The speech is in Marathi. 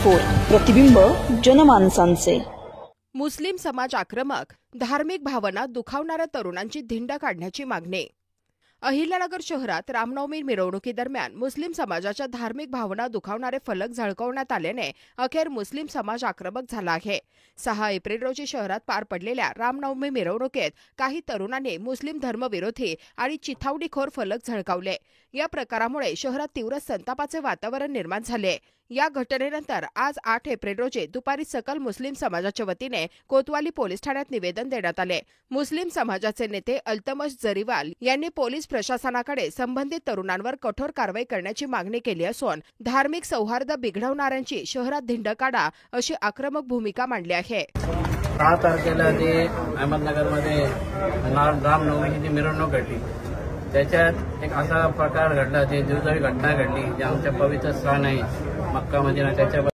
प्रतिबिंब जनमानसांचे। मुस्लिम समाज आक्रमक, धार्मिक भावना दुखावणाऱ्या तरुणांची धिंड काढण्याची मागणी। अहिल्यानगर शहरात रामनवमी मिरवणुकीदरम्यान मुस्लिम समाजाच्या धार्मिक भावना दुखावणारे फलक झळकावण्यात आल्याने अखेर मुस्लिम समाज आक्रमक झाला आहे। 6 एप्रिल रोजी शहरात पार पडलेल्या रामनवमी मिरवणुकीत काही तरुणांनी मुस्लिम धर्मविरोधी आणि चिथावणीखोर फलक झळकावले। या प्रकारामुळे शहरात तीव्र संतापाचे वातावरण निर्माण झाले। या घटनेनंतर आज 8 एप्रिल रोजी दुपारी सकल मुस्लिम समाजाच्या वतीने कोतवाली पोलीस ठाण्यात निवेदन देण्यात आले। मुस्लिम समाजाचे नेते अल्तमश जरीवाल यांनी पोलीस प्रशासनाकडे संबंधित तरुणांवर कठोर कारवाई करण्याची मागणी केली असून धार्मिक सौहार्द बिघडवणाऱ्यांची शहरात धिंड काढा अशी आक्रमक भूमिका मांडली आहे। 6 तारखेला जे अहमदनगरमध्ये रामनवमीची जी मिरवणूक घडली त्याच्यात एक असा प्रकार घडला, जी दुर्दैवी घटना घडली, जी आमच्या पवित्र स्थान आहे मक्का मदिना त्याच्या